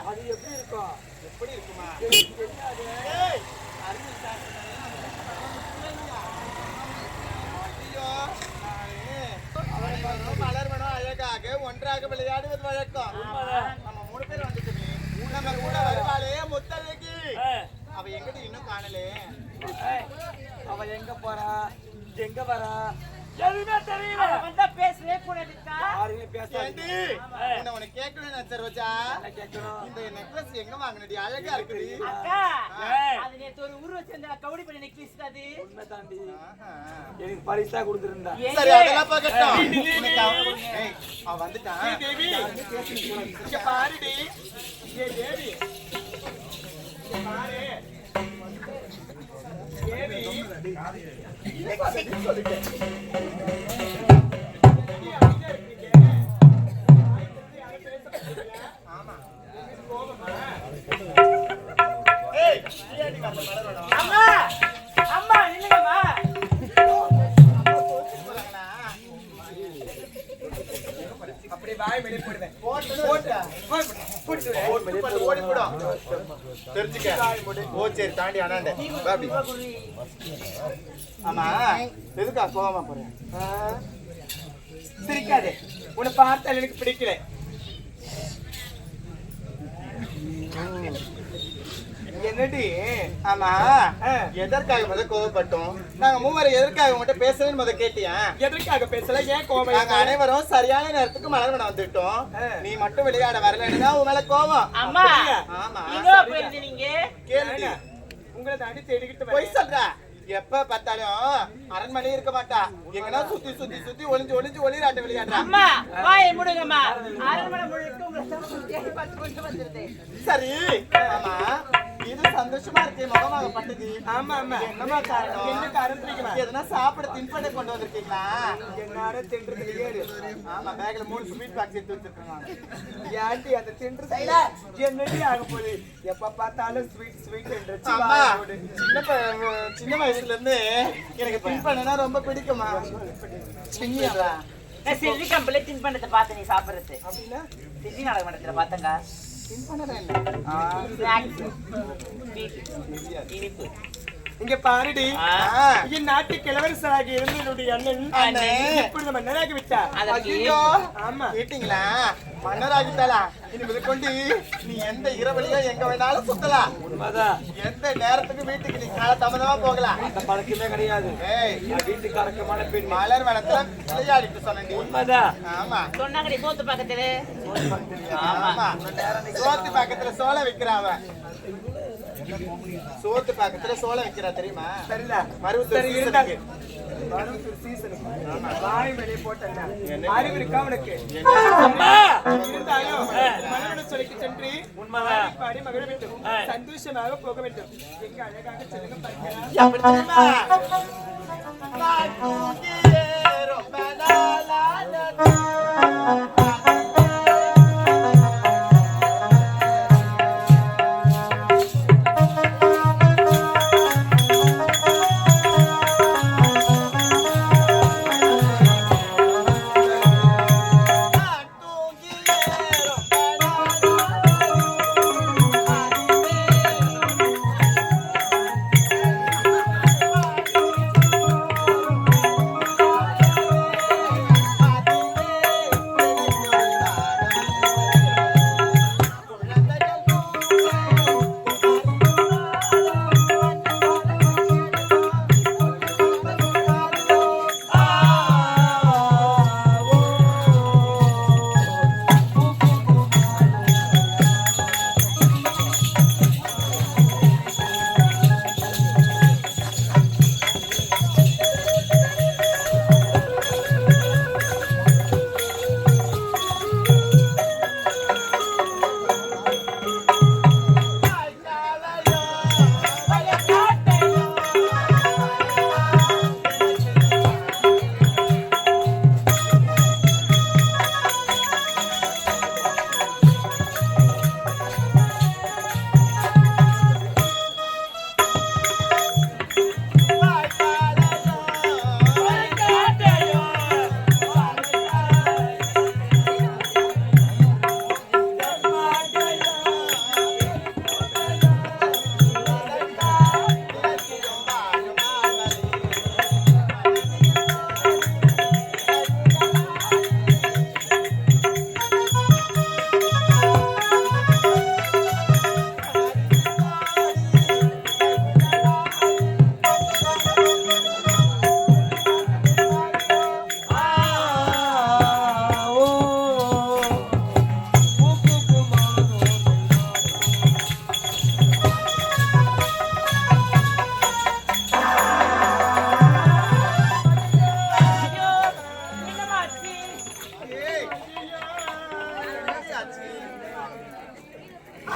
அது எப்படி இருக்கும்? எப்படி இருக்குமா? மலர்வனம் அழகாக ஒன்றாக விளையாடுவது வழக்கம். நம்ம 3 பேர் வந்துட்டு நம்ம கூட வருவாளே முத்தழகி, அவ எங்கிட்ட இன்னும் காணலே. அவ எங்க போறா, எங்க வரா எதுவுமே தெரியல. வந்தா பேசவே கூடாதுக்கா. யாருமே பேசாதீங்க. உனக்கு கேட்கணும் நான் சரோஜா. இந்த நெக்லஸ் எங்க வாங்குனடி? அழகா இருக்குது. அக்கா அது நேத்து ஒரு ஊர் வச்சிருந்தா கவுடி பண்ணி நெக்லஸ் அது. உண்மை தாண்டி. எனக்கு பரிசா கொடுத்திருந்தா. சரி அதெல்லாம் பார்க்கட்டும். ஏய் அவ வந்துட்டான். ஏய் தேவி இங்க பாருடி. ஏய் தேவி இங்க பாரு. தேவி அம்மா அம்மா இல்லங்கம்மா. அப்படி வாய் வெளிய போடுவேன். போட்டா ஓடி போடும். தெரிஞ்சுக்க. ஓ சரி தாண்டி அண்ணாண்ட பாபி. ஆமா எதுக்கா கோவமா போறேன்? சிரிக்காதே, உன்னை பார்த்தால் எனக்கு பிடிக்கல. என்னடி? ஆமா எதற்காக முதல் கோவப்பட்டோம்? நாங்க மூவரும் எதற்காக உங்ககிட்ட பேசலன்னு முதல் கேட்டியா? எதற்காக பேசல? ஏன் கோவம்? நாங்க அனைவரும் சரியான நேரத்துக்கு மலர்வனம் வந்துட்டோம். நீ மட்டும் விளையாட வரலன்னா உன் மேல கோவம். அம்மா ஆமா எங்க போயிருந்தீங்க? கேளுங்க, உங்களை தாண்டி தேடிக்கிட்டு போய் சொல்ற. எப்ப பார்த்தாலும் அரண்மனை இருக்க மாட்டா, எங்கன்னா சுத்தி சுத்தி சுத்தி ஒளிஞ்சு ஒளிராட்ட விளையாடுறா. அம்மா வாயை மூடுங்கம்மா. அரண்மனை முழுக்க உங்களை தேடி பார்த்து கொண்டு வந்திருந்தேன். சரி ஆமா இது சந்தோஷமா இருக்கு முகமாக பட்டது. ஆமா ஆமா என்னமா காரணம்? என்ன காரணம்? எதனா சாப்பிட தின்பண்ட கொண்டு வந்திருக்கீங்களா? என்னார தின்றதுக்கு ஏறு. ஆமா பேக்ல 3 ஸ்வீட் பாக்ஸ் எடுத்து வச்சிருக்காங்க. யாண்டி அந்த தின்றது என்னடி ஆக போகுது? எப்ப பார்த்தாலும் ஸ்வீட் ஸ்வீட் என்றச்சு. ஆமா சின்ன வயசுல இருந்து எனக்கு தின்பண்டனா ரொம்ப பிடிக்குமா. சின்னியாவா நான் சில்லி கம்பளே தின்பண்டத்தை பார்த்து நீ சாப்பிடுறது. அப்படின்னா சில்லி நாடக மண்டலத்துல பார்த்தங்க. இங்க பாருடி, என் நாட்டு கிழவரசராக இருந்த என்னுடைய அண்ணன் இப்படி மன்னராகி விட்டார். ஆமா கேட்டீங்களா? மன்னராகிட்டாளா? இனி முதற்கொண்டு நீ எந்த இரவுலயோ எங்க வேணாலும் சுத்தலாம். உண்மைதான். எந்த நேரத்துக்கு வீட்டுக்கு நீ கால தாமதமா போகலாம். அந்த பழக்கமே கிடையாது. வீட்டுக்கு அடக்கமான பெண். மலர் வனத்துல விளையாடிட்டு சொன்னேன். உண்மைதான். ஆமா சொன்னாங்கடி சோத்து பக்கத்துல. ஆமா சோத்து பக்கத்துல சோள வைக்கிறாவ. சோத்து பக்கத்துல சோள வைக்கிறா தெரியுமா? தெரியல. மருவத்தூர் இருந்தாங்க. மருவத்தூர் சீசனுக்கு. ஆமா வாய் வெளிய போட்டேன்னா அறிவு இருக்கா உனக்கு? அம்மா இருந்தாலும் மனவன சொல்லிக்கு சென்று உண்மைதான் பாடி மகிழ வேண்டும், சந்தோஷமாக போக வேண்டும். எங்க அழகாக செல்லுங்க பார்க்கலாம். அப்படி தெரியுமா? நான் தூங்கியே ரொம்ப நாளானது.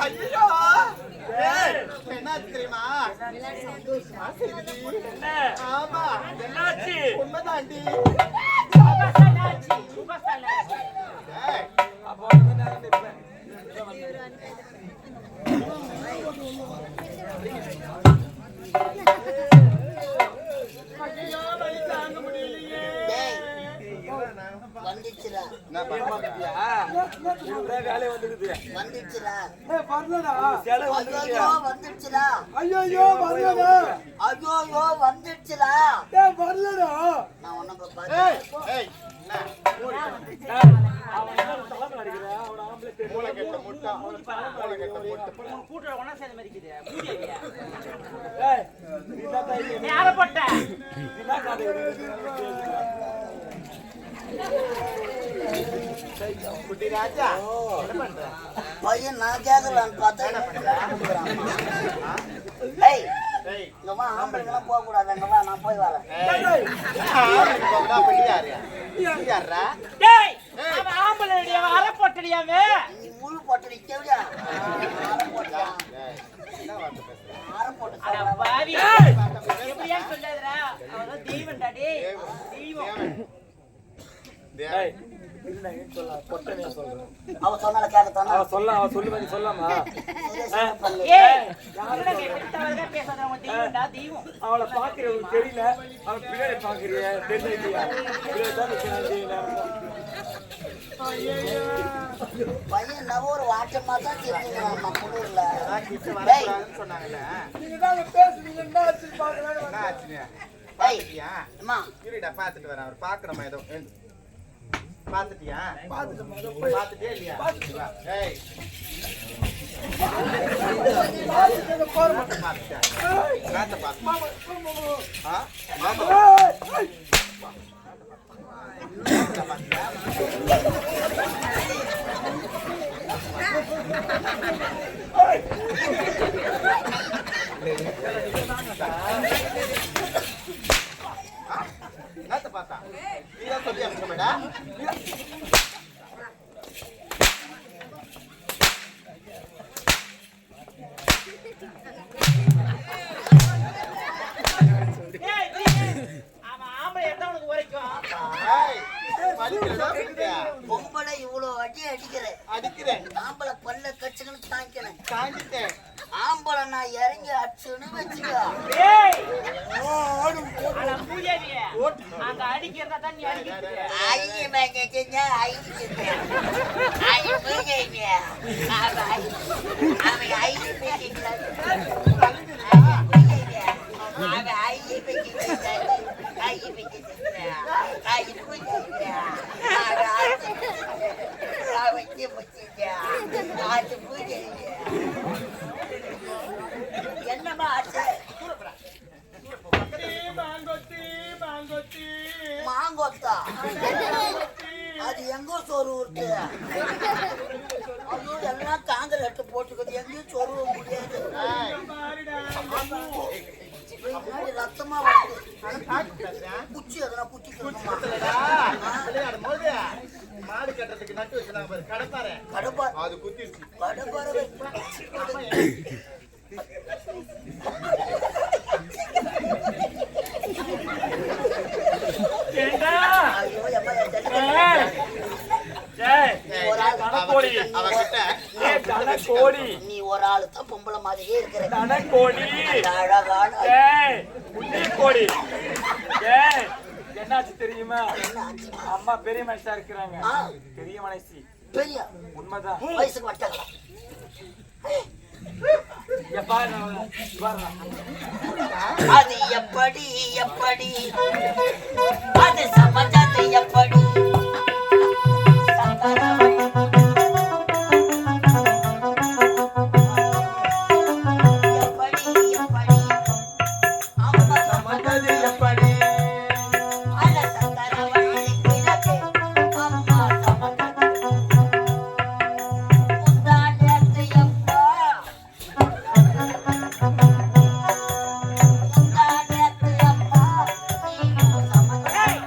ஐயோ என்னாச்சு தெரியுமா? ஆமா என்னாச்சு? உண்மைதாண்டி. அப்போ வந்து நான் நிற்பேன். வந்துச்சுடா என்ன பண்ணுறியா? வேலையை வந்துடுது. வந்துச்சுடா செலவு வந்துடுது. ஐயோ வந்துச்சுடா ஐயோ வரலடா ஐயோ வந்துச்சுடா வரலடா நான் உனக்கு ஏய், பார்த்து ஏய், என்ன? அவன் என்ன தலைமை அடிக்கிறான்? அவன் ஆம்பளை தெரியும். மூளை கெட்ட முட்டை. மூளை கெட்ட முட்டை. கூட்டுற ஒண்ணா சேர்ந்த மாதிரி இருக்குது. மூடி வைங்க. ஏய், நீ தான் தாய். நீ யாரை போட்ட? நீ தான் காதை எடுக்கிறது. குட்டி ராஜா என்ன பண்ற? பையன் நான் கேட்கலான்னு பார்த்தா ஏய் ஏய், இங்க வா ஆம்பளைங்களாம் போக கூடாது அங்க வா நான் போய் வரேன் ஏய், ஆம்பளைக்கு போகுதா, பெரிய யாரு? யாருடா? டேய், அவன் ஆம்பளைடி, அவன் அரை போட்டடியாமே. நீ முழு போட்டு நிக்கவியா அரை போட்டா ஏய், என்ன வார்த்தை பேசுற? அரை போட்டு அட சாப்பிடாம. பாவி. எப்படியா சொல்லாதடா? அவன் தெய்வம்டா டேய். தெய்வம். ஏய், இல்ல, ஏன் சொல்ல? பொட்டனையா சொல்றேன். அவ சொன்னால கேட்கத்தானா அவன் சொல்லுவா, நீ சொல்லாமா? ஏய், யாருடா கேட்டவங்க பேசாதவங்க தெய்வம்டா, தெய்வம். அவளை பாக்குறவங்களுக்கு தெரியல. அவன் பின்னாடி பாக்குறிய தெரியலையா? இப்படிதான் தெரியல. பையன் நம்ம ஒரு வாட்டமா தான் தெரிஞ்சுக்கிறான் நம்ம குளிர்ல அதான் கிட்ட வரக்கூடாதுன்னு சொன்னாங்கல்ல. நீங்க தாங்க பேசுறீங்க என்ன ஆச்சு பாக்கலாம்னு என்ன ஆச்சுங்க? ஏய் பாத்துட்டியா? அம்மா இருடா, பாத்துட்டு வரேன். அவர் பாக்குறமா ஏதோ. பாத்துட்டியா? பாத்துட்டே இல்லையா? ஏய், பாத்துட்டியா? என்னத்த பாத்து? ஆ? என்னத்த பாத்தியா? என்னத்த பார்த்தா? நீதான் சொல்லி அனுப்பிச்சோமேடா. ஏய், அவன் ஆம்பளை எடுத்தா உனக்கு உரைக்கும். ஏய், வலிக்கிறதா பிடிக்கா? பொம்பளை இவ்வளோ அடி அடிக்கிறேன் அடிக்கிறேன். ஆம்பளை பல்ல கச்சுக்கணும் தாங்கிக்கிறேன் தாங்கிட்டேன். ஆம்பளை நான் இறங்கி அடிச்சுன்னு வச்சுக்கோ ஏய், அட பூஜாரியே, அங்க அடிக்கிறதா தான் நீ அடிக்கிறது. ஐய மேங்க ஐய ஐய மேங்க அவன் ஐய மேங்க என்னமா ஆச்சு மாங்கொத்தா அது எங்கோ சோறு ஊருக்கு ஐயோ எல்லாம் காங்கிரட் போட்டுக்குது எங்கேயும் சொருவ முடியாது ரத்தமா குச்சி எதனா குச்சி விளையாடும் போது மாடு கட்டுறதுக்கு நட்டு வச்சிருந்தாங்க பாரு, கடப்பாறை. கடப்பா அது குத்திருச்சு. கடப்பாறை ஏண்டா? ஐயோ எம்மா ஏய், ஏய், ஒரு ஆள் தனக்கோடி. அவகிட்ட ஏய், தனக்கோடி. நீ ஒரு ஆளு தான் பொம்பளை மாதிரியே இருக்கிற தனக்கோடி. அழகான ஏய், முந்திரிக்கோடி. ஏய், என்னாச்சு தெரியுமா? அம்மா பெரிய மனுஷா இருக்கிறாங்க. ஆ. பெரிய மனுஷி. பெரிய உண்மைதான். வயசுக்கு வட்டாங்களா அது எப்படி எப்படி அது சமஜது எப்படி எப்படி எப்படி அம்மா சமந்தது எப்படி? அட சக்கரவள்ளி கிழக்கு அம்மா சமஜது உண்டாண்டத்து எப்பா உண்டாண்டத்து அப்பா நீயும் சமஜது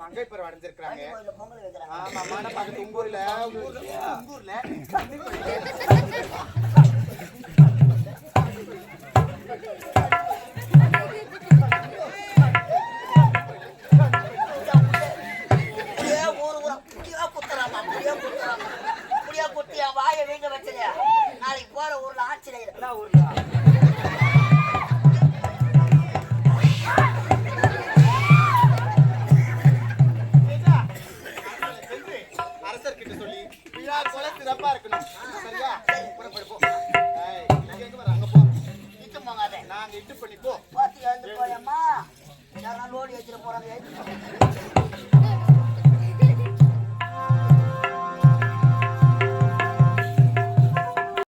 மங்கை பருவம் அடைஞ்சிருக்காங்க. கோயில்ல பொங்கல் வைக்கிறாங்க. ஆமா மான பக்கத்து உங்க ஊர்ல புளியா குத்தியா வாயை வீங்க வச்சது. நாளைக்கு போற ஊர்ல ஆட்சியில் அரசர்கிட்ட சொல்லி விழா போல சிறப்பா இருக்கணும். சரியா? புறப்படுப்போம். எங்க வர அங்க போ. இட்டு போங்காத. நாங்க இட்டு பண்ணி போ. பாத்து எழுந்து போயம்மா. யாராலும் ஓடி வச்சிட போறாங்க.